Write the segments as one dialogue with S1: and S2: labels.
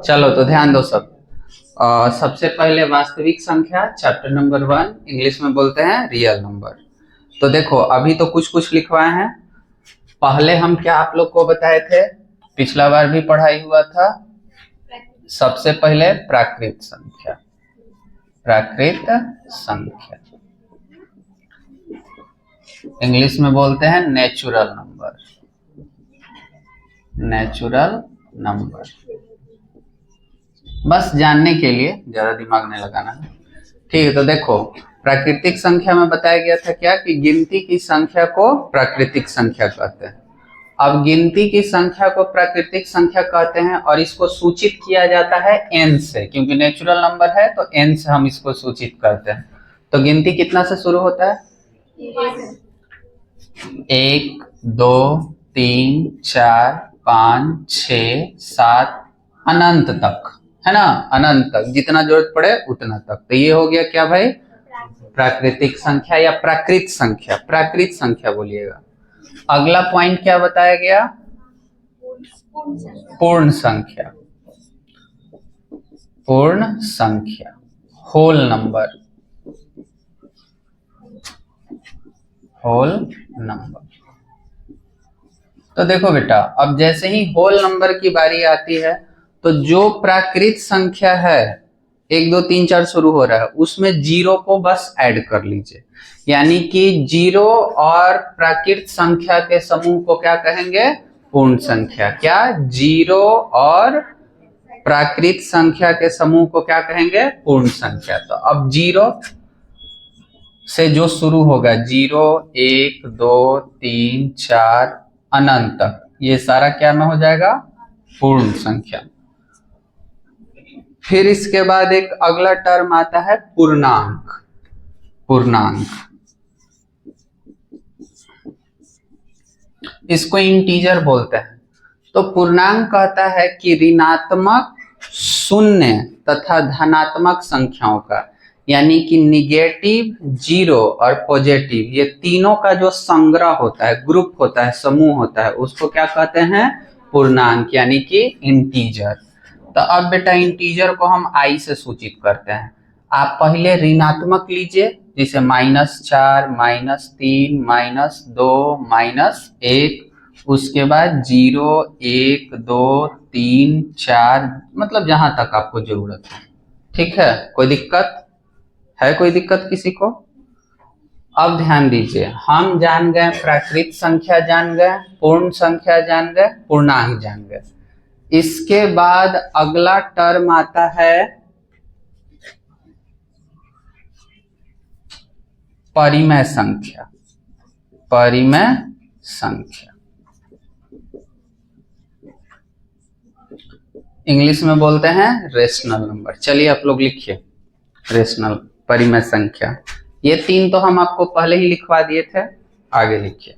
S1: चलो तो ध्यान दो सब। सबसे पहले वास्तविक संख्या चैप्टर नंबर 1, इंग्लिश में बोलते हैं रियल नंबर। तो देखो अभी तो कुछ कुछ लिखवाए हैं। पहले हम क्या आप लोग को बताए थे, पिछला बार भी पढ़ाई हुआ था। सबसे पहले प्राकृत संख्या, प्राकृत संख्या इंग्लिश में बोलते हैं नेचुरल नंबर, नेचुरल नंबर। बस जानने के लिए, ज्यादा दिमाग नहीं लगाना है। ठीक है, तो देखो प्राकृतिक संख्या में बताया गया था क्या कि गिनती की संख्या को प्राकृतिक संख्या कहते हैं। अब गिनती की संख्या को प्राकृतिक संख्या कहते हैं और इसको सूचित किया जाता है n से, क्योंकि नेचुरल नंबर है तो n से हम इसको सूचित करते हैं। तो गिनती कितना से शुरू होता है? 1 2 3 4 5 6 7 अनंत तक, है ना। अनंत तक, जितना जरूरत पड़े उतना तक। तो ये हो गया क्या भाई? प्राकृतिक संख्या या प्राकृत संख्या। प्राकृत संख्या बोलिएगा। अगला पॉइंट क्या बताया गया? पूर्ण संख्या, पूर्ण संख्या, होल नंबर, होल नंबर। तो देखो बेटा, अब जैसे ही होल नंबर की बारी आती है तो जो प्राकृत संख्या है 1 2 3 4 शुरू हो रहा है, उसमें जीरो को बस ऐड कर लीजिए। यानी कि जीरो और प्राकृत संख्या के समूह को क्या कहेंगे? पूर्ण संख्या। क्या? जीरो और प्राकृत संख्या के समूह को क्या कहेंगे? पूर्ण संख्या। तो अब जीरो से जो शुरू होगा, 0 1 2 3 4 अनंत तक, ये सारा क्या में हो जाएगा? पूर्ण संख्या। फिर इसके बाद एक अगला टर्म आता है पूर्णांक। पूर्णांक, इसको इंटीजर बोलते हैं। तो पूर्णांक कहता है कि ऋणात्मक, शून्य तथा धनात्मक संख्याओं का, यानी कि निगेटिव, जीरो और पॉजिटिव, ये तीनों का जो संग्रह होता है, ग्रुप होता है, समूह होता है, उसको क्या कहते हैं? पूर्णांक, यानी कि इंटीजर। तो अब बेटा इंटीजर को हम आई से सूचित करते हैं। आप पहले ऋणात्मक लीजिए, जैसे -4 -3 -2 -1, उसके बाद 0 1 2 3 4, मतलब जहां तक आपको जरूरत है। ठीक है, कोई दिक्कत है? कोई दिक्कत किसी को? अब ध्यान दीजिए, हम जान गए प्राकृत संख्या, जान गए पूर्ण संख्या, जान गए पूर्णांक, जान गए। इसके बाद अगला टर्म आता है परिमेय संख्या। परिमेय संख्या इंग्लिश में बोलते हैं रेशनल नंबर। चलिए आप लोग लिखिए रेशनल, परिमेय संख्या। ये तीन तो हम आपको पहले ही लिखवा दिए थे, आगे लिखिए।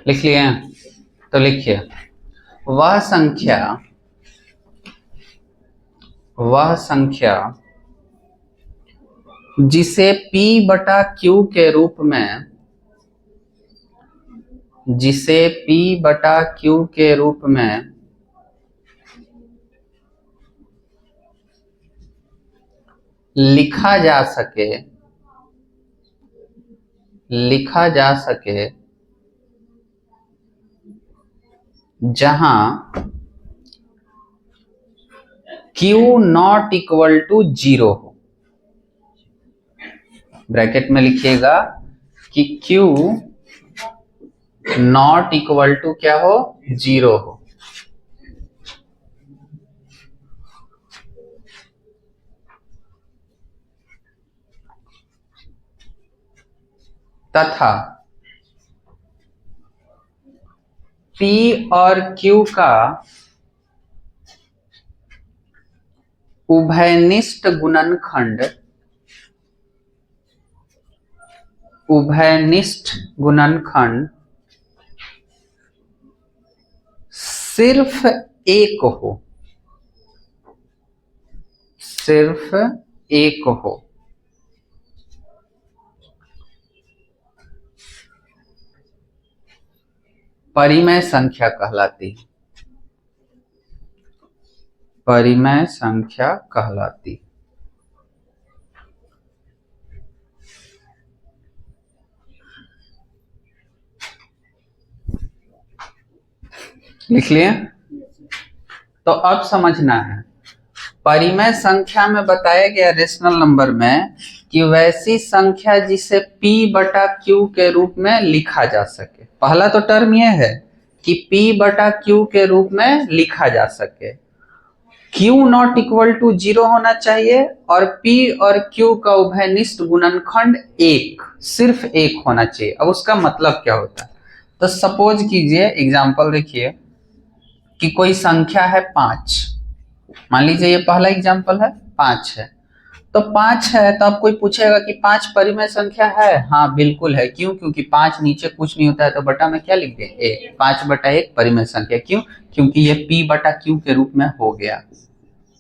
S1: लिख लिए हैं? तो लिखिए, वह संख्या, वह संख्या जिसे P बटा Q के रूप में, जिसे P बटा Q के रूप में लिखा जा सके, लिखा जा सके, जहां Q नॉट इक्वल टू 0 हो। ब्रैकेट में लिखिएगा कि Q नॉट इक्वल टू क्या हो? 0 हो। तथा P और Q का उभयनिष्ठ गुणनखंड, उभयनिष्ठ गुणनखंड सिर्फ एक हो, सिर्फ एक हो। परिमेय संख्या कहलाती है, परिमेय संख्या कहलाती। लिख लिए? तो अब समझना है, परिमेय संख्या में बताया गया रेशनल नंबर में कि वैसी संख्या जिसे p बटा q के रूप में लिखा जा सके। पहला तो टर्म यह है कि p बटा q के रूप में लिखा जा सके, q नॉट इक्वल टू 0 होना चाहिए और p और q का उभयनिष्ठ गुणनखंड एक, सिर्फ एक होना चाहिए। अब उसका मतलब क्या होता है, तो सपोज कीजिए, एग्जांपल देखिए कि कोई संख्या है 5, मान लीजिए ये पहला एग्जांपल है, 5 है। तो 5 है तो अब कोई पूछेगा कि 5 परिमेय संख्या है? हाँ बिल्कुल है। क्यों? क्योंकि 5 नीचे कुछ नहीं होता है तो बटा में क्या लिख दें? 1। 5 बटा 1 परिमेय संख्या। क्यों? क्योंकि ये p बटा q के रूप में हो गया,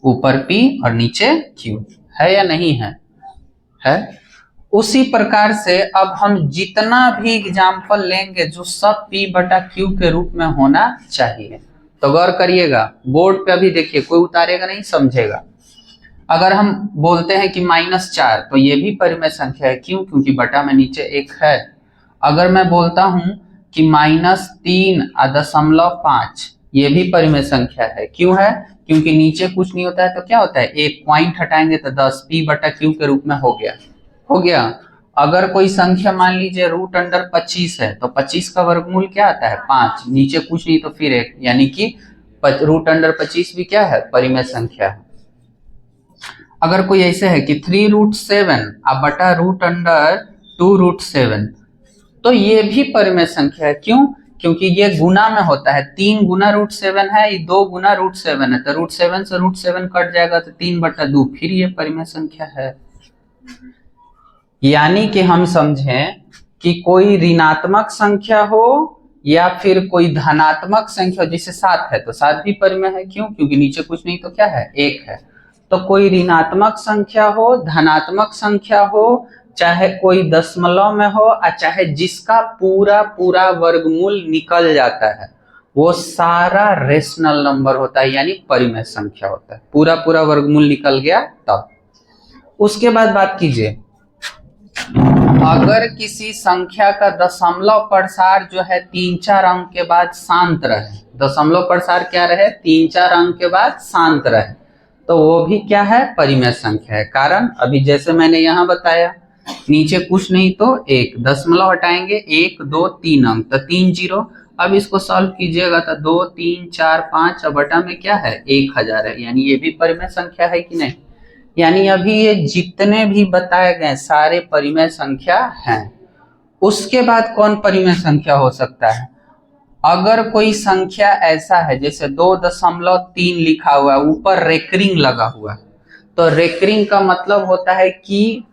S1: ऊपर p और नीचे q। है या नहीं है? है। उसी प्रकार से अब हम जितना भी एग्जाम्पल लेंगे जो सब p बटा q के रूप में होना चाहिए। तो गौर करिएगा, बोर्ड पे अभी देखिए, कोई उतारेगा नहीं, समझेगा। अगर हम बोलते हैं कि -4 तो ये भी परिमेय संख्या है। क्यों? क्योंकि बटा में नीचे 1 है। अगर मैं बोलता हूं कि -3.5 ये भी परिमेय संख्या है। क्यों है? क्योंकि नीचे कुछ नहीं होता है तो क्या होता है? एक पॉइंट हटाएंगे तो 10 p बटा q के रूप में हो गया, हो गया। अगर कोई संख्या मान लीजिए √25 है तो 25 का वर्गमूल क्या आता है? 5, नीचे कुछ नहीं तो फिर 1, यानी कि √25 भी क्या है? परिमेय संख्या है। अगर कोई ऐसे है कि 3√7 अब बटा √2√7 तो ये भी परिमेय संख्या है। क्यों? क्योंकि ये गुना में होता है, 3 गुना √7 है, ये 2 गुना √7 है, तो √7 से √7 कट जाएगा तो 3/2, फिर ये परिमेय संख्या है। यानी कि हम समझें कि कोई ऋणात्मक संख्या हो या फिर कोई धनात्मक संख्या हो, जैसे 7 है तो 7 भी परिमेय है। क्यों? क्योंकि नीचे कुछ नहीं तो क्या है? 1 है। तो कोई ऋणात्मक संख्या हो, धनात्मक संख्या हो, चाहे कोई दशमलव में हो और चाहे जिसका पूरा पूरा वर्गमूल निकल जाता है, वो सारा रेशनल नंबर होता है, यानी परिमेय संख्या होता है। पूरा पूरा वर्गमूल निकल गया तब। उसके बाद बात कीजिए, अगर किसी संख्या का दशमलव प्रसार जो है 3-4 अंक के बाद शांत रहे, दशमलव प्रसार क्या रहे? 3-4 अंक के बाद शांत रहे, तो वो भी क्या है? परिमेय संख्या है। कारण अभी जैसे मैंने यहाँ बताया, नीचे कुछ नहीं तो 1, दशमलव हटाएंगे 1, 2, 3 अंक तो 3 0। अब इसको सॉल्व कीजिएगा तो 2, 3, 4, 5 और बटा में क्या है? 1000 है, यानी ये भी परिमेय संख्या है कि नहीं? यानी अभी ये जितने भी बताए गए सारे परिमेय संख्या हैं। उसके बाद कौन परिमेय संख्या हो सकता है? अगर कोई संख्या ऐसा है जैसे 2.3 लिखा हुआ है, ऊपर रेकरिंग लगा हुआ है, तो रेकरिंग का मतलब होता है कि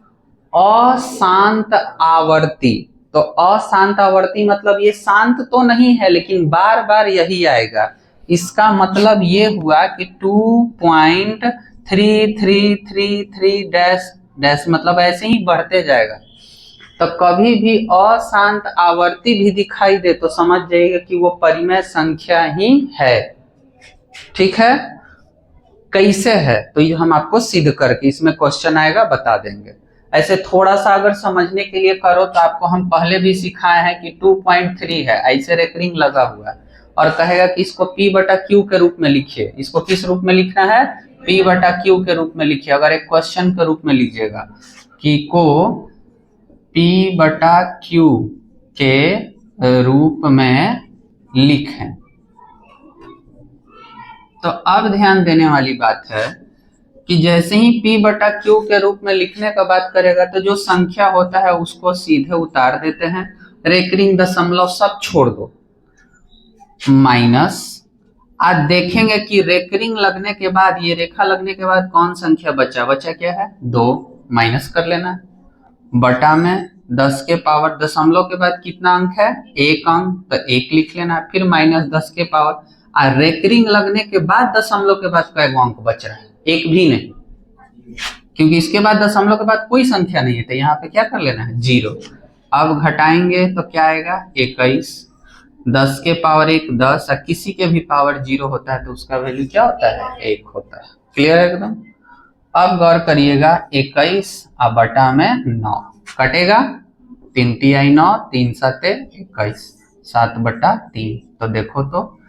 S1: अशांत आवर्ती। तो अशांत आवर्ती मतलब ये शांत तो नहीं है लेकिन बार बार यही आएगा। इसका मतलब ये हुआ कि 2.3333 डैश डैश, मतलब ऐसे ही बढ़ते जाएगा। तो कभी भी अशांत आवर्ती भी दिखाई दे तो समझ जाइएगा कि वो परिमेय संख्या ही है। ठीक है? कैसे है तो ये हम आपको सिद्ध करके, इसमें क्वेश्चन आएगा बता देंगे। ऐसे थोड़ा सा अगर समझने के लिए करो तो आपको हम पहले भी सिखाए हैं कि 2.3 है, ऐसे रेकरिंग लगा हुआ है और कहेगा कि इसको p बटा q के रूप में लिखिए। इसको किस रूप में लिखना है? p बटा q के रूप में लिखिए। अगर एक क्वेश्चन के रूप में लीजिएगा कि को p बटा q के रूप में लिखें, तो अब ध्यान देने वाली बात है कि जैसे ही p बटा q के रूप में लिखने का बात करेगा तो जो संख्या होता है उसको सीधे उतार देते हैं, रेकरिंग दशमलव सब छोड़ दो, माइनस। आज देखेंगे कि रेकरिंग लगने के बाद, ये रेखा लगने के बाद कौन संख्या बचा? बचा क्या है? 2, माइनस कर लेना है, बटा में 10 के पावर, दशमलव के बाद कितना अंक है? 1 अंक, तो 1 लिख लेना है, फिर माइनस 10 के पावर। और रेकरिंग लगने के बाद दशमलव के बाद कई अंक बच रहा है? 1 भी नहीं, क्योंकि इसके बाद दशमलव के बाद कोई संख्या नहीं है, तो यहाँ पे क्या कर लेना है? 0। अब घटाएंगे तो क्या आएगा? 21। 10 के पावर 1 10 और किसी के भी पावर 0 होता है तो उसका वैल्यू क्या होता है 1 होता है। क्लियर है एकदम। अब गौर करिएगा 21 और बटा में 9 कटेगा 3 तिहाई 9 3 सते 21 7 बटा 3। तो देखो तो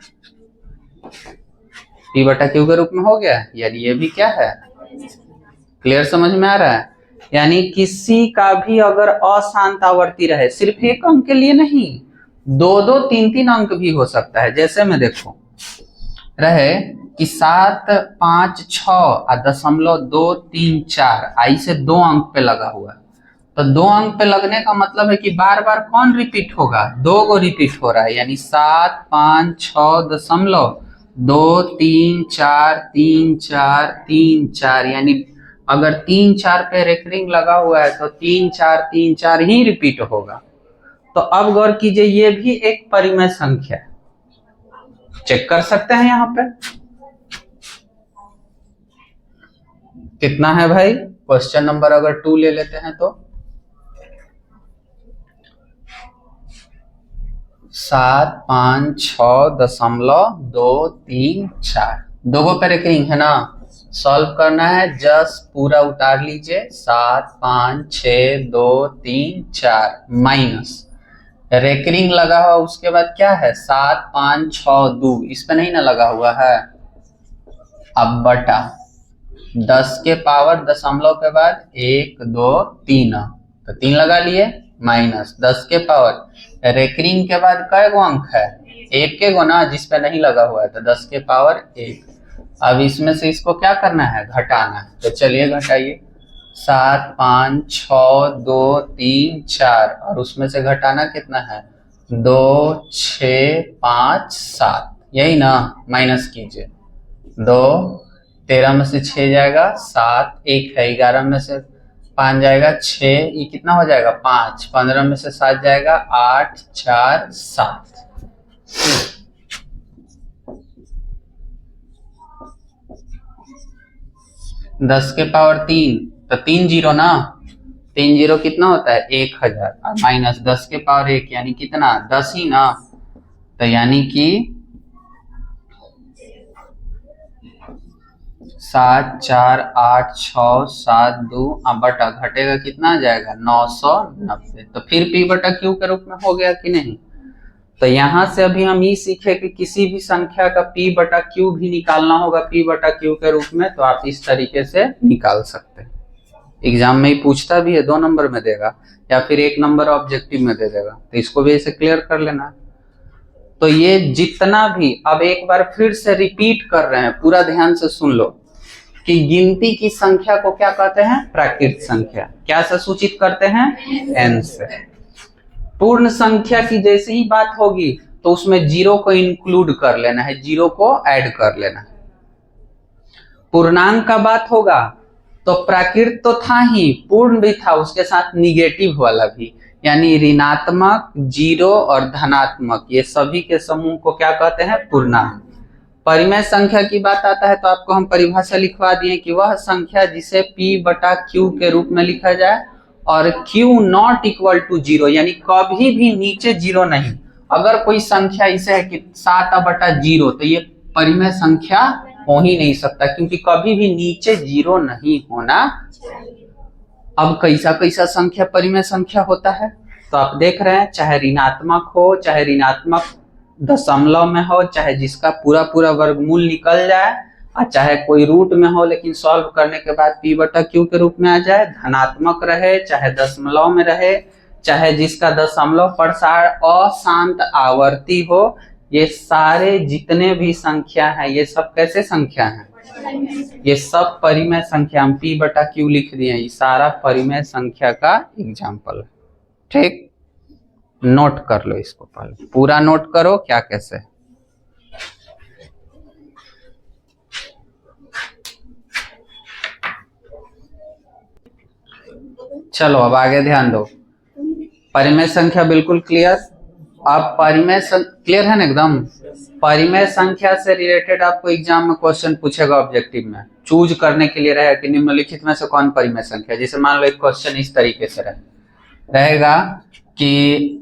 S1: p बटा क्यू के रूप में हो गया, यानी ये भी क्या है क्लियर समझ में आ रहा है। यानी किसी का भी अगर अशांत आवर्ती रहे, सिर्फ एक अंक के लिए नहीं, 2 3 3 अंक भी हो सकता है। जैसे में देखो रहे कि 7 5 6 और 0.234 आई से 2 अंक पे लगा हुआ है, तो 2 अंक पे लगने का मतलब है कि बार बार कौन रिपीट होगा 2 को रिपीट हो रहा है, यानी 7 5 6 2 3 4 3 4 3 4, यानी अगर 3 4 पे रेकरिंग लगा हुआ है तो 3 4 3 4 ही रिपीट होगा। तो अब गौर कीजिए ये भी एक परिमेय संख्या है, चेक कर सकते हैं यहां पे कितना है भाई। क्वेश्चन नंबर अगर 2 ले लेते हैं तो 7 5 6.234 दोगो पे रेकरिंग है ना, सॉल्व करना है जस्ट पूरा उतार लीजिए 7 5 6 2 3 4 माइनस रेकरिंग लगा हुआ उसके बाद क्या है 7 5 6 2 इस पे नहीं ना लगा हुआ है, अब बटा 10 के पावर दशमलव के बाद 1 2 3 तो 3 लगा लिए माइनस 10 के पावर रेकरिंग के बाद कई गो अंक है 1 के गो ना, जिस पे नहीं लगा हुआ है तो 10 के पावर 1। अब इसमें से इसको क्या करना है घटाना है, तो चलिए घटाइए 7 5 6 2 3 4 और उसमें से घटाना कितना है 2 6 5 7 यही ना, माइनस कीजिए 2 13 में से 6 जाएगा 7 1 है 11 में से 5 जाएगा 6 ये कितना हो जाएगा 5 15 में से 7 जाएगा 8 4 7। दस के पावर 3 तो 3 जीरो ना, 3 जीरो कितना होता है 1000 और माइनस 10 के पावर 1 यानी कितना 10 ही ना, तो यानी कि 7 4 8 6 7 2 बटा घटेगा कितना आ जाएगा 990। तो फिर p बटा क्यू के रूप में हो गया कि नहीं। तो यहां से अभी हम ये सीखे कि किसी भी संख्या का p बटा क्यू भी निकालना होगा p बटा क्यू के रूप में, तो आप इस तरीके से निकाल सकते हैं। एग्जाम में ही पूछता भी है 2 नंबर में देगा या फिर 1 नंबर ऑब्जेक्टिव में दे देगा, तो इसको भी ऐसे क्लियर कर लेना। तो ये जितना भी अब एक बार फिर से रिपीट कर रहे हैं, पूरा ध्यान से सुन लो कि गिनती की संख्या को क्या कहते हैं प्राकृत संख्या, क्या से सूचित करते हैं n से। पूर्ण संख्या की जैसे ही बात होगी तो उसमें 0 को इंक्लूड कर लेना है, 0 को ऐड कर लेना है। पूर्णांक का बात होगा तो प्राकृत तो था ही, पूर्ण भी था, उसके साथ निगेटिव वाला भी, यानी ऋणात्मक 0 और धनात्मक ये सभी के समूह को क्या कहते हैं पूर्णांक। परिमेय संख्या की बात आता है तो आपको हम परिभाषा लिखवा दिए कि वह संख्या जिसे p बटा q के रूप में लिखा जाए और q नॉट इक्वल टू 0, यानी कभी भी नीचे 0 नहीं। अगर कोई संख्या इसे है कि 7 बटा 0 तो ये परिमेय संख्या हो ही नहीं सकता, क्योंकि कभी भी नीचे 0 नहीं होना। अब कैसा कैसा संख्या परिमेय संख्या होता है तो आप देख रहे हैं, चाहे ऋणात्मक हो, चाहे ऋणात्मक दशमलव में हो, चाहे जिसका पूरा पूरा वर्गमूल निकल जाए, और चाहे कोई रूट में हो लेकिन सॉल्व करने के बाद p बटा क्यू के रूप में आ जाए, धनात्मक रहे चाहे दशमलव में रहे, चाहे जिसका दशमलव प्रसार अशांत आवर्ती हो, ये सारे जितने भी संख्या हैं ये सब कैसे संख्या हैं, ये सब परिमेय संख्या। हम p बटा क्यू लिख दिए, ये सारा परिमेय संख्या का एग्जाम्पल है। ठीक, नोट कर लो इसको, पहले पूरा नोट करो क्या कैसे। चलो अब आगे ध्यान दो, परिमेय संख्या बिल्कुल क्लियर। अब परिमेय क्लियर है ना एकदम। परिमेय संख्या से रिलेटेड आपको एग्जाम में क्वेश्चन पूछेगा ऑब्जेक्टिव में, चूज करने के लिए रहेगा कि निम्नलिखित में से कौन परिमेय संख्या। जैसे मान लो एक क्वेश्चन इस तरीके से रहेगा कि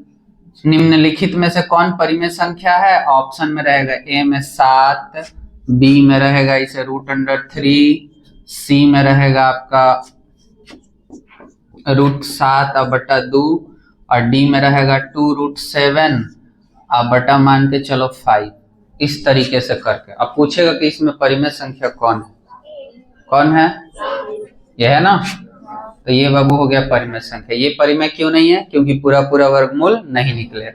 S1: निम्नलिखित में से कौन परिमेय संख्या है? ऑप्शन में रहेगा ए में 7, बी में रहेगा इसे √3, सी में रहेगा आपका √7/2 और डी में रहेगा 2√7 अब बटा मान के चलो 5। इस तरीके से करके अब पूछेगा कि इसमें परिमेय संख्या कौन है? कौन है? यह है ना। तो ये बाबू हो गया परिमेय संख्या। ये परिमेय क्यों नहीं है? क्योंकि पूरा पूरा वर्गमूल नहीं निकले।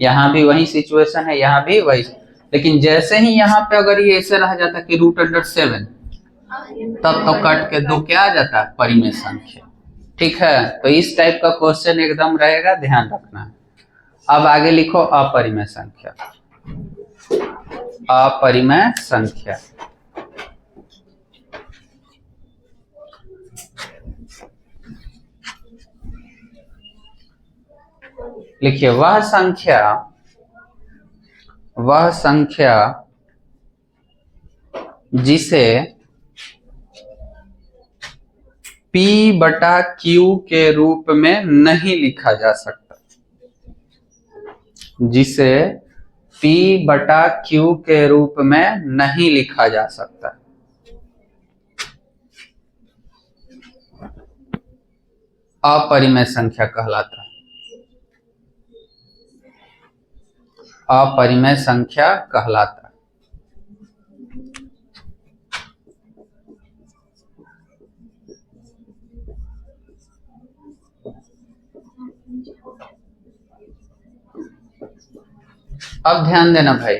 S1: यहाँ भी वही सिचुएशन है, यहाँ भी वही। लेकिन जैसे ही यहाँ पे अगर ये ऐसे रह जाता कि √7 तब तो कट के 2 क्या आ जाता? परिमेय संख्या। ठीक है, तो इस टाइप का क्वेश्चन एकदम रहेगा, ध्यान रखना है। अब आगे लिखो अपरिमेय संख्या। अपरिमेय संख्या लिखिए, वह संख्या जिसे P/Q के रूप में नहीं लिखा जा सकता, जिसे P/Q के रूप में नहीं लिखा जा सकता, अपरिमेय संख्या कहलाता है। अपरिमेय संख्या कहलाता है। अब ध्यान देना भाई,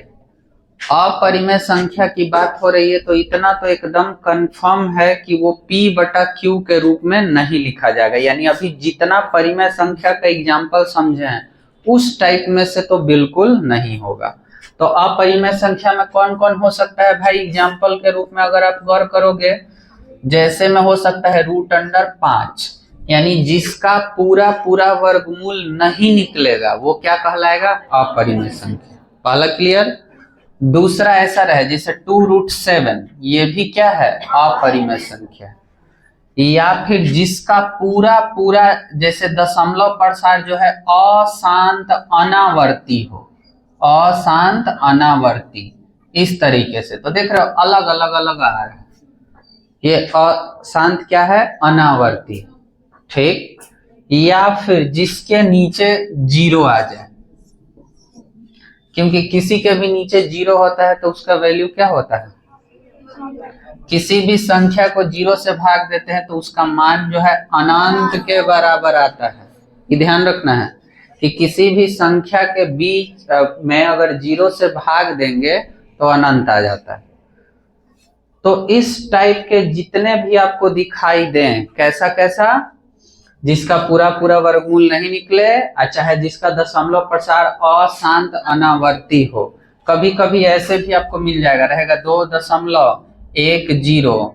S1: अपरिमेय संख्या की बात हो रही है तो इतना तो एकदम कंफर्म है कि वो P/Q के रूप में नहीं लिखा जाएगा। यानी अभी जितना परिमेय संख्या का एग्जाम्पल समझे हैं उस टाइप में से तो बिल्कुल नहीं होगा। तो अपरिमेय संख्या में कौन कौन हो सकता है भाई? एग्जाम्पल के रूप में अगर आप गौर करोगे, जैसे में हो सकता है √5, यानी जिसका पूरा पूरा वर्गमूल नहीं निकलेगा वो क्या कहलाएगा? अपरिमेय संख्या। पहला क्लियर। दूसरा ऐसा रहे जैसे 2√7, ये भी क्या है? अपरिमेय संख्या। या फिर जिसका पूरा पूरा जैसे दशमलव प्रसार जो है अशांत अनावर्ती हो, अशांत अनावर्ती, इस तरीके से। तो देख रहे हो अलग अलग अलग आ रहा है। ये अशांत क्या है? अनावर्ती। ठीक। या फिर जिसके नीचे 0 आ जाए, क्योंकि किसी के भी नीचे 0 होता है तो उसका वैल्यू क्या होता है? किसी भी संख्या को 0 से भाग देते हैं तो उसका मान जो है अनंत के बराबर आता है। ये ध्यान रखना है कि किसी भी संख्या के बीच में अगर 0 से भाग देंगे तो अनंत आ जाता है। तो इस टाइप के जितने भी आपको दिखाई दें, कैसा कैसा? जिसका पूरा पूरा वर्गमूल नहीं निकले, अच्छा है जिसका दशमलव प्रसार अशांत अनावर्ती हो। कभी कभी ऐसे भी आपको मिल जाएगा, रहेगा 2.10, 100,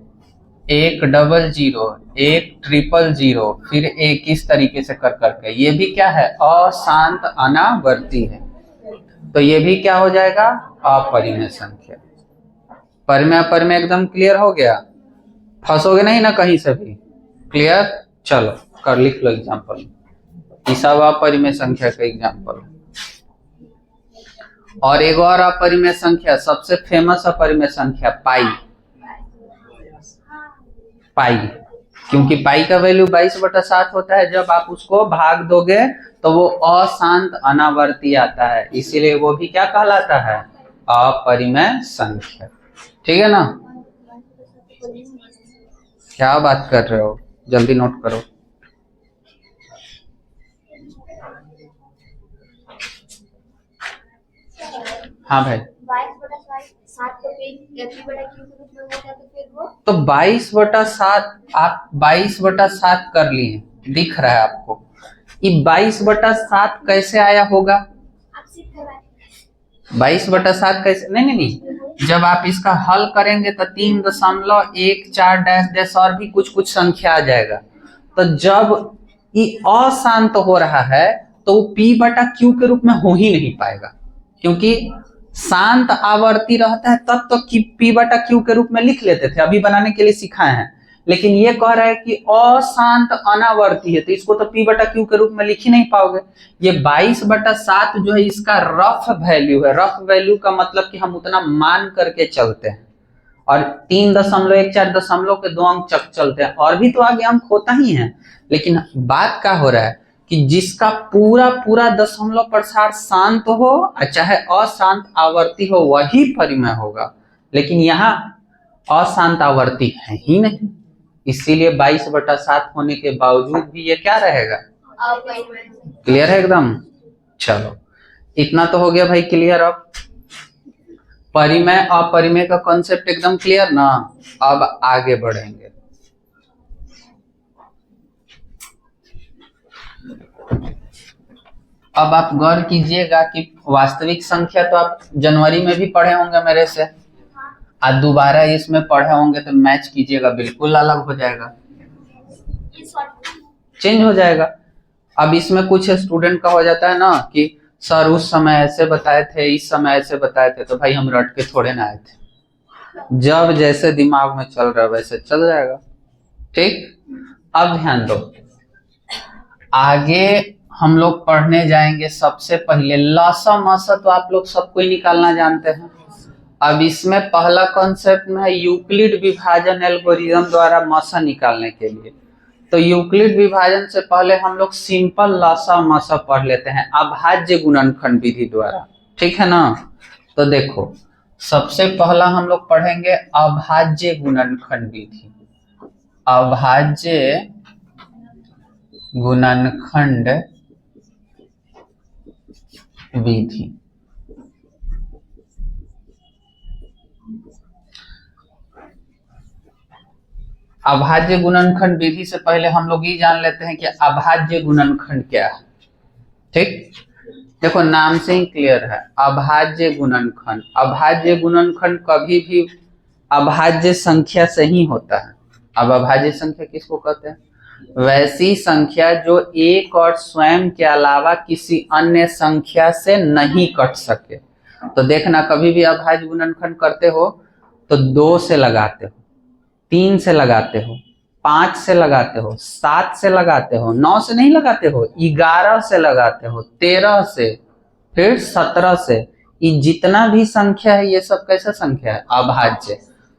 S1: 100, फिर 1 इस तरीके से कर करके, ये भी क्या है? अशांत अनावर्ती है। तो ये भी क्या हो जाएगा? अपरिमेय संख्या। परिमेय अपरिमेय एकदम क्लियर हो गया? फंसोगे नहीं ना कहीं से भी? क्लियर? चलो कर लिख लो एग्जाम्पल। सब अपरिमेय संख्या का एग्जाम्पल। और एक और अपरिमेय संख्या, सबसे फेमस अपरिमेय संख्या पाई। पाई, क्योंकि पाई का वैल्यू 22/7 होता है। जब आप उसको भाग दोगे तो वो अशांत अनावर्ती आता है, इसीलिए वो भी क्या कहलाता है? अपरिमेय संख्या। ठीक है ना? क्या बात कर रहे हो? जल्दी नोट करो। हाँ भाई, 22/7 आप 22/7 कर लिए, दिख रहा है आपको। ये 22/7 कैसे आया होगा? 22/7 कैसे? नहीं, जब आप इसका हल करेंगे तो 3.14 और भी कुछ कुछ संख्या आ जाएगा। तो जब ये अशांत हो रहा है तो P/Q के रूप में हो ही नहीं पाएगा, क्योंकि शांत आवर्ती रहता है तब तो P/Q के रूप में लिख लेते थे, अभी बनाने के लिए सिखाए हैं। लेकिन ये कह रहा है कि अशांत अनावर्ती है, तो इसको तो P बटा Q के रूप में लिख ही नहीं पाओगे। ये 22/7 जो है इसका रफ वैल्यू है। रफ वैल्यू का मतलब कि हम उतना मान करके चलते हैं, और 3.14 दशमलव के 2 अंक चलते हैं, और भी तो आगे अंक होता ही है। लेकिन बात क्या हो रहा है कि जिसका पूरा पूरा दशमलव प्रसार शांत हो चाहे अशांत आवर्ती हो वही परिमेय होगा, लेकिन यहाँ अशांत आवर्ती है ही नहीं, इसीलिए 22/7 होने के बावजूद भी ये क्या रहेगा, क्लियर है एकदम। चलो इतना तो हो गया भाई क्लियर। अब परिमेय अपरिमेय का कॉन्सेप्ट एकदम क्लियर ना। अब आगे बढ़ेंगे। अब आप गौर कीजिएगा कि वास्तविक संख्या तो आप जनवरी में भी पढ़े होंगे मेरे से, आज दोबारा इसमें पढ़े होंगे, तो मैच कीजिएगा, बिल्कुल अलग हो जाएगा, चेंज हो जाएगा। अब इसमें कुछ स्टूडेंट का हो जाता है ना कि सर उस समय ऐसे बताए थे, इस समय ऐसे बताए थे, तो भाई हम रट के थोड़े ना आए थे, जब जैसे दिमाग में चल रहा है वैसे चल जाएगा। ठीक, अब ध्यान दो, आगे हम लोग पढ़ने जाएंगे। सबसे पहले लसा मसा तो आप लोग सबको ही निकालना जानते हैं। अब इसमें पहला कॉन्सेप्ट में है यूक्लिड विभाजन एल्गोरिथम द्वारा मसा निकालने के लिए। तो यूक्लिड विभाजन से पहले हम लोग सिंपल लसा मसा पढ़ लेते हैं अभाज्य गुणनखंड विधि द्वारा, ठीक है ना। तो देखो सबसे पहला हम लोग पढ़ेंगे अभाज्य गुणनखंड विधि। अभाज्य गुणनखंड विधि। अभाज्य गुणनखंड विधि से पहले हम लोग ये जान लेते हैं कि अभाज्य गुणनखंड क्या है। ठीक, देखो नाम से ही क्लियर है, अभाज्य गुणनखंड। अभाज्य गुणनखंड कभी भी अभाज्य संख्या से ही होता है। अब अभाज्य संख्या किसको कहते हैं, वैसी संख्या जो एक और स्वयं के अलावा किसी अन्य संख्या से नहीं कट सके। तो देखना कभी भी अभाज्य गुणनखंड करते हो तो 2 से लगाते हो, 3 से लगाते हो, 5 से लगाते हो, 7 से लगाते हो, 9 से नहीं लगाते हो, 11 से लगाते हो, 13 से, फिर 17 से। ये जितना भी संख्या है ये सब कैसा संख्या है, अभाज्य।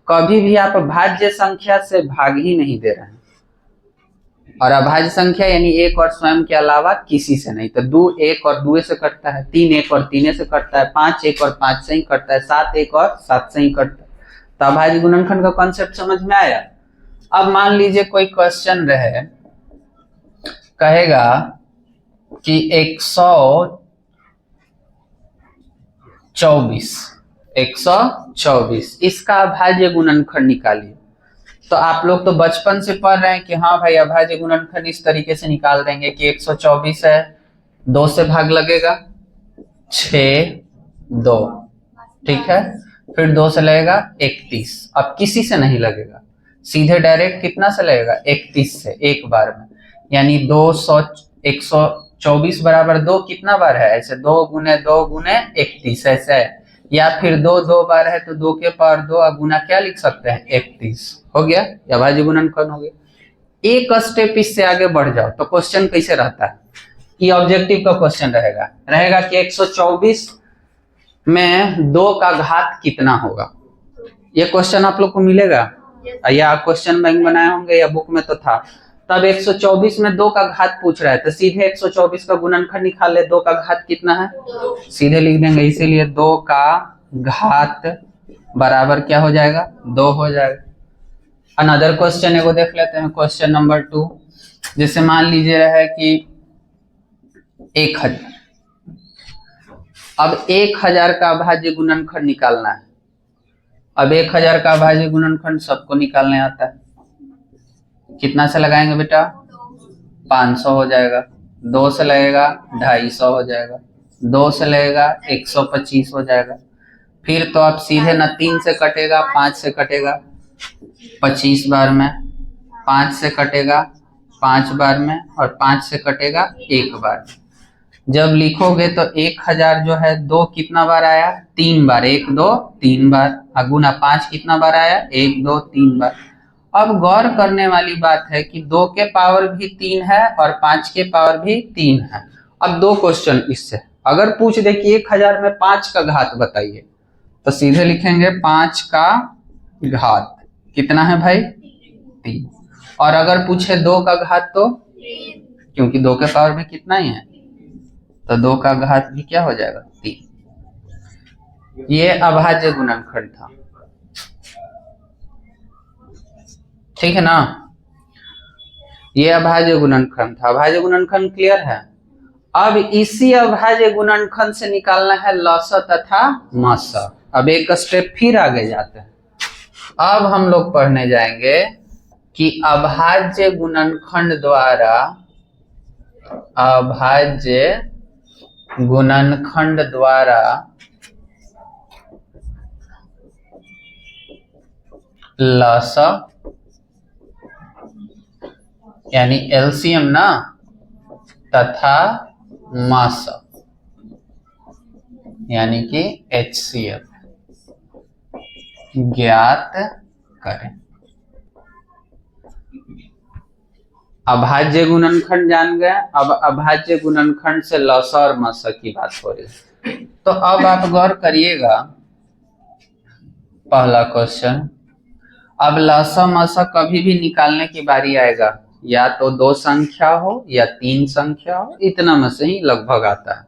S1: कभी भी आप भाज्य संख्या से भाग ही नहीं दे रहे हैं। और अभाज्य संख्या यानी एक और स्वयं के अलावा किसी से नहीं। तो 2 1 और 2 से कटता है, 3 1 और 3 से कटता है, 5 1 और 5 से ही कटता है, 7 1 और 7 से ही कटता है। तो अभाज्य गुणनखंड का कॉन्सेप्ट समझ में आया। अब मान लीजिए कोई क्वेश्चन रहे, कहेगा कि 124 इसका अभाज्य गुणनखंड निकालिए। तो आप लोग तो बचपन से पढ़ रहे हैं कि हाँ भाई अभाज्य गुणनखंड इस तरीके से निकाल देंगे कि 124 है, 2 से भाग लगेगा 6 2, ठीक है, फिर 2 से लगेगा 31। अब किसी से नहीं लगेगा, सीधे डायरेक्ट कितना से लगेगा 31 से एक बार में, यानी 124 बराबर 2 कितना बार है, ऐसे 2 गुने 2 गुने 31 ऐसे है। या फिर 2 2 बार है तो 2 के पावर 2 गुना क्या लिख सकते हैं 31, हो गया, अभाज्य गुणनखंड हो गया। एक स्टेप इससे आगे बढ़ जाओ तो क्वेश्चन कैसे रहता है, ये ऑब्जेक्टिव का क्वेश्चन रहेगा कि 124 में 2 का घात कितना होगा। ये क्वेश्चन आप लोग को मिलेगा, या क्वेश्चन बैंक बनाए होंगे या बुक में तो था। तब 124 में 2 का घात पूछ रहा है तो सीधे 124 का गुणनखंड निकाल ले, 2 का घात कितना है, सीधे लिख देंगे। इसीलिए 2 का घात बराबर क्या हो जाएगा 2 हो जाएगा। अनदर क्वेश्चन एगो देख लेते हैं, क्वेश्चन नंबर 2। जैसे मान लीजिए रहे कि 1000, अब 1000 का अभाज्य गुणनखंड निकालना है। अब 1000 का अभाज्य गुणनखंड सबको निकालने आता है, कितना से लगाएंगे बेटा 500 हो जाएगा, 2 से लगेगा 250 हो जाएगा, 2 से लगेगा 125 हो जाएगा। फिर तो आप सीधे ना 3 से कटेगा 5 से कटेगा 25 बार में, 5 से कटेगा 5 बार में, और 5 से कटेगा 1 बार। जब लिखोगे तो 1000 जो है 2 कितना बार आया 3 बार, 1 2 3 बार, गुना 5 कितना बार आया 1 2 3 बार। अब गौर करने वाली बात है कि 2 के पावर भी 3 है और 5 के पावर भी 3 है। अब 2 क्वेश्चन इससे, अगर पूछ दे कि 1000 में 5 का घात बताइए, तो सीधे लिखेंगे 5 का घात कितना है भाई 3। और अगर पूछे 2 का घात तो क्योंकि 2 के पावर में कितना ही है, तो 2 का घात भी क्या हो जाएगा 3। ये अभाज्य गुणनखंड था, ठीक है ना। ये अभाज्य गुणनखंड था। अभाज्य गुणनखंड क्लियर है। अब इसी अभाज्य गुणनखंड से निकालना है लस तथा मस। अब एक स्टेप फिर आगे जाते हैं। अब हम लोग पढ़ने जाएंगे कि अभाज्य गुणनखंड द्वारा लस यानी एलसीएम ना तथा मस यानी कि एचसीएफ ज्ञात करें। अभाज्य गुणनखंड जान गए। अब अभाज्य गुणनखंड से लस और मस की बात हो रही है। तो अब आप गौर करिएगा, पहला क्वेश्चन, अब लस मस कभी भी निकालने की बारी आएगा, या तो 2 संख्या हो या 3 संख्या हो, इतना में से ही लगभग आता है।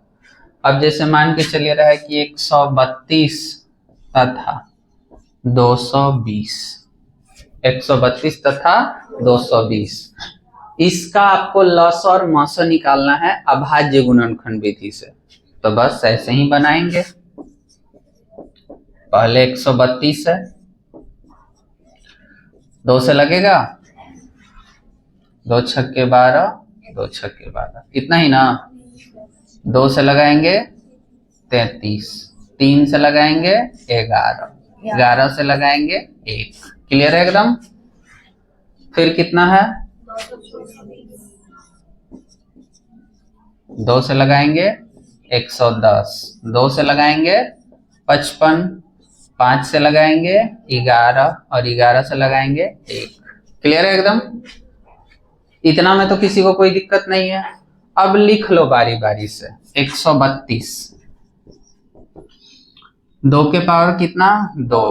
S1: अब जैसे मान के चलिए रहा है कि 132 तथा 220, 132 तथा 220, इसका आपको लस और मस निकालना है अभाज्य गुणनखंड विधि से। तो बस ऐसे ही बनाएंगे। पहले 132 है, 2 से लगेगा, 2 छक्के 12, 2 छक्के 12, इतना ही ना। 2 से लगाएंगे 33, 3 से लगाएंगे 11, 11 से लगाएंगे 1। क्लियर है एकदम। फिर कितना है 2 से लगाएंगे 110, 2 से लगाएंगे 55, 5 से लगाएंगे 11 और 11 से लगाएंगे 1। क्लियर है एकदम। इतना में तो किसी को कोई दिक्कत नहीं है। अब लिख लो बारी बारी से। 132, 2 के पावर कितना 2,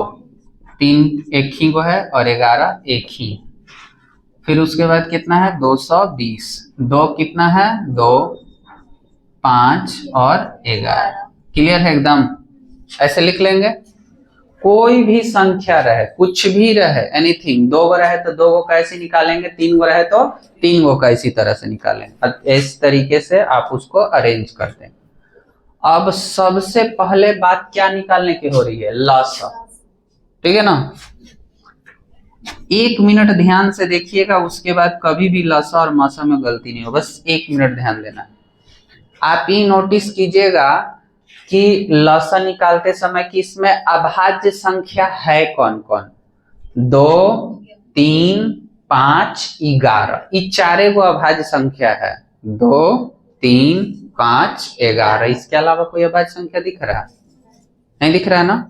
S1: 3 एक ही को है और 11 एक ही। फिर उसके बाद कितना है 220, 2 कितना है 2, 5 और 11। क्लियर है एकदम। ऐसे लिख लेंगे। कोई भी संख्या रहे, कुछ भी रहे, एनीथिंग, 2 गो रहे तो 2 गो कैसे निकालेंगे, 3 गो रहे तो 3 गो का इसी तरह से निकालेंगे। इस तरीके से आप उसको अरेंज करते हैं। अब सबसे पहले बात क्या निकालने की हो रही है, लस। ठीक है ना। 1 मिनट ध्यान से देखिएगा, उसके बाद कभी भी लस और मस में गलती नहीं हो। बस 1 मिनट ध्यान देना है। आप ये नोटिस कीजिएगा कि लस निकालते समय कि इसमें अभाज्य संख्या है कौन कौन, 2, 3, 5, 11, ये 4 गो अभाज्य संख्या है। 2, 3, 5, 11। इसके अलावा कोई अभाज्य संख्या दिख रहा है? नहीं दिख रहा है ना।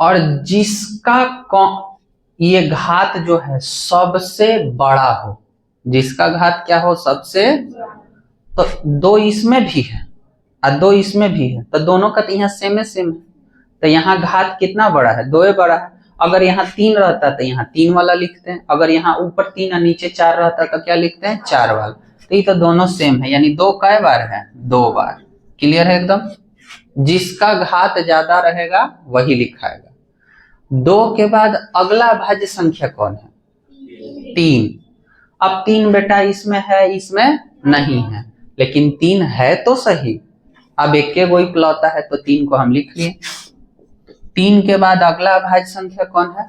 S1: और जिसका ये घात जो है सबसे बड़ा हो, जिसका घात क्या हो सबसे, तो 2 इसमें भी है और 2 इसमें भी है, तो दोनों का तो यहाँ सेम है। तो यहाँ घात कितना बड़ा है, 2 बड़ा है। अगर यहाँ 3 रहता तो यहाँ 3 वाला लिखते हैं, अगर यहाँ ऊपर 3 और नीचे 4 रहता तो क्या लिखते हैं 4 वाला। तो ये तो दोनों सेम है, यानी 2 कै बार है 2 बार। क्लियर है एकदम। जिसका घात ज्यादा रहेगा वही लिखाएगा। 2 के बाद अगला अभाज्य संख्या कौन है, 3। अब 3 बेटा इसमें है, इसमें नहीं है, लेकिन 3 है तो सही। अब एक के कोई इकलौता है तो 3 को हम लिख लिए। 3 के बाद अगला अभाज्य संख्या कौन है,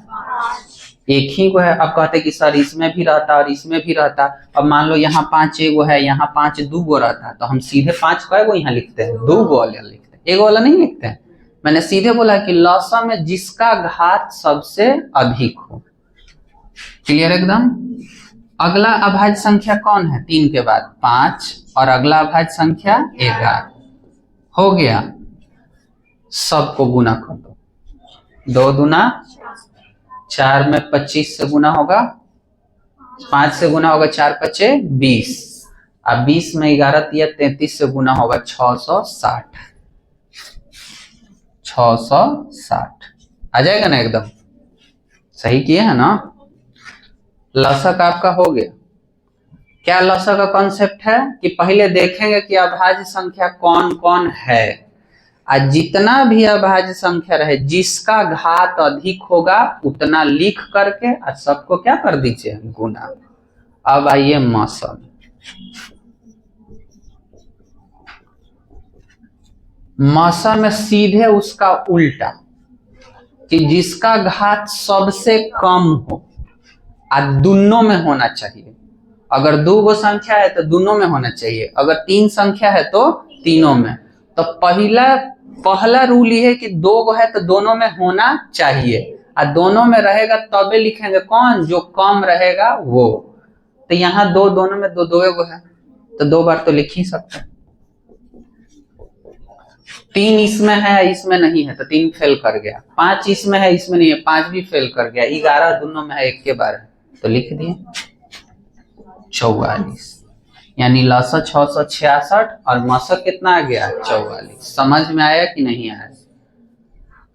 S1: एक ही को है। अब कहते कि सर इसमें भी रहता और इसमें भी रहता। अब मान लो यहाँ 5 एगो है, यहाँ 5 2 गो रहता, तो हम सीधे 5 कै गो यहाँ लिखते हैं, 2 गो वाला लिखते हैं, 1 वाला नहीं लिखते हैं। मैंने सीधे बोला कि लसा में जिसका घात सबसे अधिक हो। क्लियर एकदम। अगला अभाज्य संख्या कौन है, 3 के बाद 5 और अगला अभाज्य संख्या 11। हो गया। सबको गुना कर दो, 2 दूना 4 में 25 से गुना होगा, 5 से गुना होगा, 4 पचे 20, अब 20 में 11 तिया 33 से गुना होगा 660, 660 आ जाएगा ना, एकदम सही किए है ना। लसक आपका हो गया। क्या लसक का कॉन्सेप्ट है कि पहले देखेंगे कि अभाज्य संख्या कौन कौन है, और जितना भी अभाज्य संख्या रहे जिसका घात अधिक होगा उतना लिख करके और सबको क्या कर दीजिए, गुना। अब आइए मौसम, मौसम में सीधे उसका उल्टा कि जिसका घात सबसे कम हो और दोनों में होना चाहिए। अगर 2 संख्या है तो दोनों में होना चाहिए, अगर 3 संख्या है तो तीनों में। तो पहला रूल ये है कि 2 है तो दोनों में होना चाहिए, और दोनों में रहेगा तबे लिखेंगे कौन, जो कम रहेगा वो। तो यहाँ दोनों में दो है तो 2 बार तो लिख ही सकते हैं। 3 इसमें है इसमें नहीं है तो 3 फेल कर गया, 5 इसमें है इसमें नहीं है 5 भी फेल कर गया, 11 दोनों में है एक के बार है तो लिख दिए 44, यानी लसक 666 और मसक कितना आ गया 44। समझ में आया कि नहीं आया।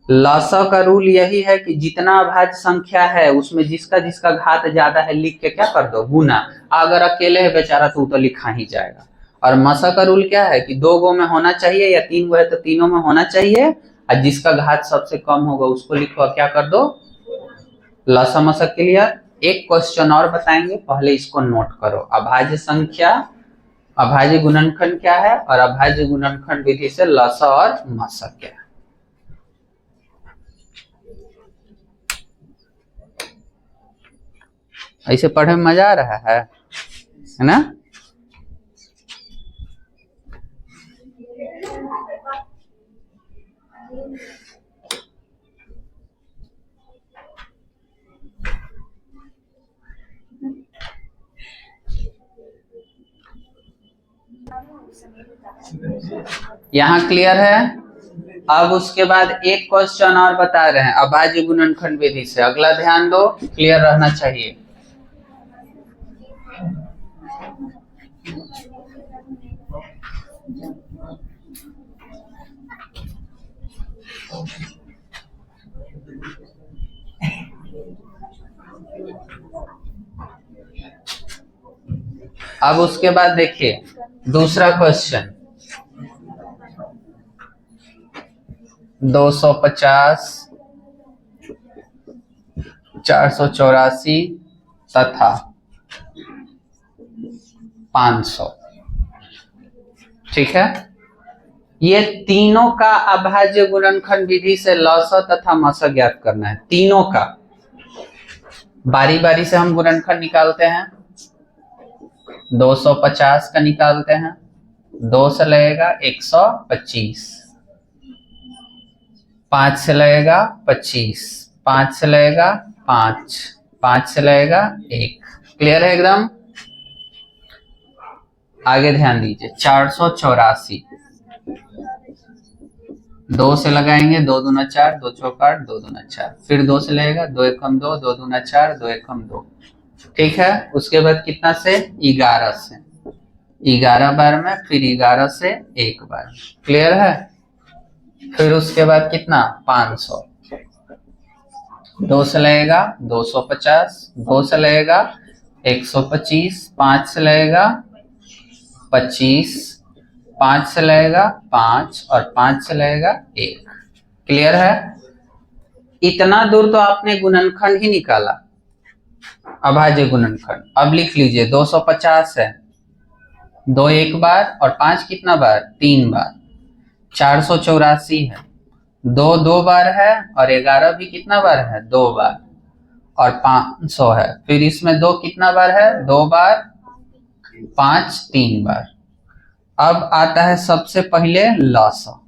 S1: लसक का रूल यही है कि जितना अभाज्य संख्या है उसमें जिसका जिसका घात ज्यादा है लिख के क्या कर दो, गुना। अगर अकेले है बेचारा तो लिखा ही जाएगा। और मसक का रूल क्या है कि 2 में होना चाहिए या 3 है तो तीनों में होना चाहिए, और जिसका घात सबसे कम होगा उसको लिखो क्या कर दो, लसा मसक के लिए। एक क्वेश्चन और बताएंगे, पहले इसको नोट करो। अभाज्य संख्या, अभाज्य गुणनखंड क्या है और अभाज्य गुणनखंड विधि से लसा और मसक क्या है। ऐसे पढ़े में मजा आ रहा है ना। यहाँ क्लियर है। अब उसके बाद एक क्वेश्चन और बता रहे हैं अभाज्य गुणनखंड विधि से, अगला ध्यान दो, क्लियर रहना चाहिए। अब उसके बाद देखिए दूसरा क्वेश्चन, 250, 484 तथा 500, ठीक है। ये तीनों का अभाज्य गुणनखंड विधि से लसा तथा मसक ज्ञात करना है। तीनों का बारी बारी से हम गुणनखंड निकालते हैं। 250 का निकालते हैं, 2 से लगेगा 125, 5 से लगेगा 25, 5 से लगेगा 5, 5 से लगेगा 1। क्लियर है एकदम। आगे ध्यान दीजिए 484, 2 से लगाएंगे 2 दूना 4, 2 चौका 8, 2 दूना 4, फिर 2 से लगेगा 2 एकम 2, 2 दूना 4, 2 एकम 2, ठीक है। उसके बाद कितना से 11 से, 11 बार में, फिर 11 से 1 बार। क्लियर है। फिर उसके बाद कितना 500, 2 से लगेगा 250, 2 से लगेगा 125, 5 से लगेगा 25, 5 से लगेगा 5 और 5 से लगेगा 1। क्लियर है। इतना दूर तो आपने गुणनखंड ही निकाला, अभाज्य गुणनखंड। अब लिख लीजिए 250 है, 2 एक बार और 5 कितना बार, 3 बार। 484 है, 2 2 बार है और 11 भी कितना बार है, 2 बार। और 500 है, फिर इसमें 2 कितना बार है, 2 बार, 5 3 बार। अब आता है सबसे पहले लसा।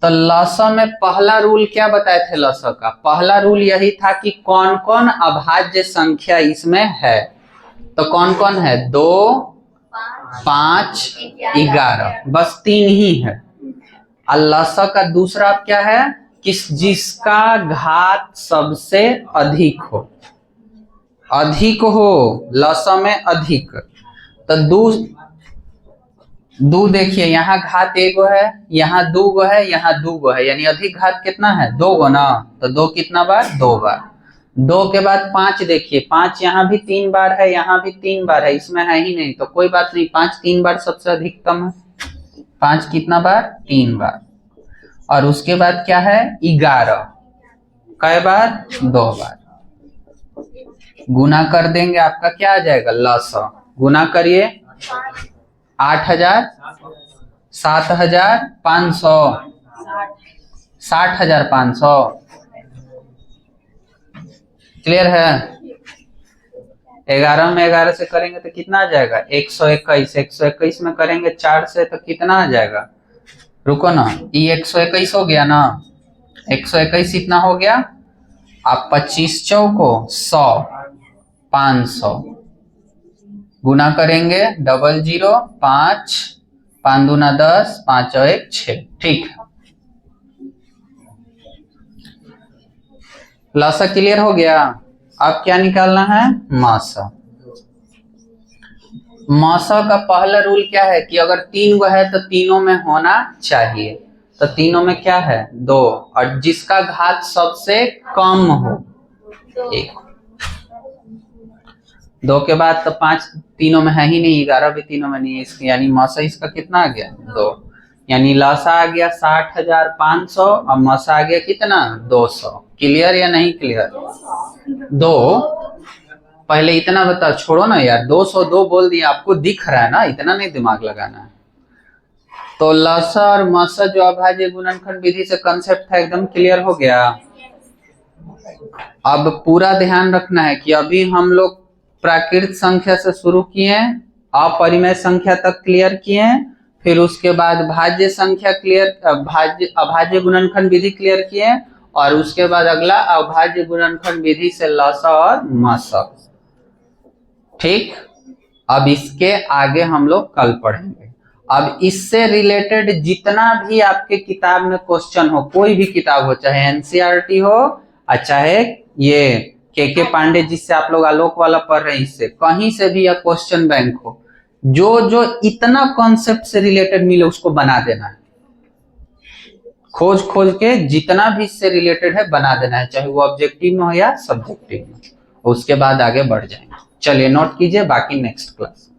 S1: तो लसा में पहला रूल क्या बताए थे लसा का, पहला रूल यही था कि कौन कौन अभाज्य संख्या इसमें है। तो कौन कौन है, 2 5 11, बस 3 ही है। और लसा का दूसरा क्या है जिसका घात सबसे अधिक हो, अधिक हो, लस में अधिक। तो दो देखिए, यहाँ घात एगो है, यहाँ दो गो है, यहाँ दो गो है, यानी अधिक घात कितना है, दो गो ना। तो दो कितना बार, दो बार। दो के बाद पांच देखिए, पांच यहाँ भी तीन बार है, यहाँ भी तीन बार है, इसमें है ही नहीं, तो कोई बात नहीं, पांच तीन बार सबसे अधिकतम है। पांच कितना बार, तीन बार। और उसके बाद क्या है, 11, कै बार, दो बार। गुना कर देंगे, आपका क्या आ जाएगा, लस। गुना करिए, 8,000, 7,500, 60,500। क्लियर है। 11 में 11 से करेंगे तो कितना आ जाएगा, 121। 121 में करेंगे 4 से तो कितना आ जाएगा, रुको ना, ये 121 हो गया ना, 121 इतना हो गया। आप 25 चौको 100, 500 गुना करेंगे, 00, 5, 5 दूना 10, 5 और 1 6। ठीक है, लसा क्लियर हो गया। अब क्या निकालना है, मासा। मासा का पहला रूल क्या है कि अगर तीन गो है तो तीनों में होना चाहिए। तो तीनों में क्या है, दो, और जिसका घात सबसे कम हो, एक। दो के बाद तो पांच तीनों में है ही नहीं, 11 भी तीनों में नहीं है, इसकी यानी मासा इसका कितना आ गया, दो। यानी लासा आ गया 60,500 और मासा आ गया कितना, 200। क्लियर या नहीं क्लियर। दो, पहले इतना बता, छोड़ो ना यार, 202 बोल दिया, आपको दिख रहा है ना, इतना नहीं दिमाग लगाना है। तो लसा और मसा जो अभाज्य गुणनखंड विधि से कंसेप्ट था, एकदम क्लियर हो गया। अब पूरा ध्यान रखना है कि अभी हम लोग प्राकृत संख्या से शुरू किए, अपरिमेय संख्या तक क्लियर किए, फिर उसके बाद भाज्य संख्या क्लियर, अभाज्य गुणनखंड विधि क्लियर किए, और उसके बाद अगला अभाज्य गुणनखंड विधि से लसा और मसा। ठीक, अब इसके आगे हम लोग कल पढ़ेंगे। अब इससे रिलेटेड जितना भी आपके किताब में क्वेश्चन हो, कोई भी किताब हो, चाहे एनसीईआरटी हो और चाहे ये के पांडे जिससे आप लोग आलोक वाला पढ़ रहे हैं, इससे कहीं से भी या क्वेश्चन बैंक हो, जो जो इतना कॉन्सेप्ट से रिलेटेड मिले उसको बना देना है। खोज खोज के जितना भी इससे रिलेटेड है बना देना है, चाहे वो ऑब्जेक्टिव में हो या सब्जेक्टिव में। उसके बाद आगे बढ़ जाएंगे। चलिए नोट कीजिए, बाकी नेक्स्ट क्लास।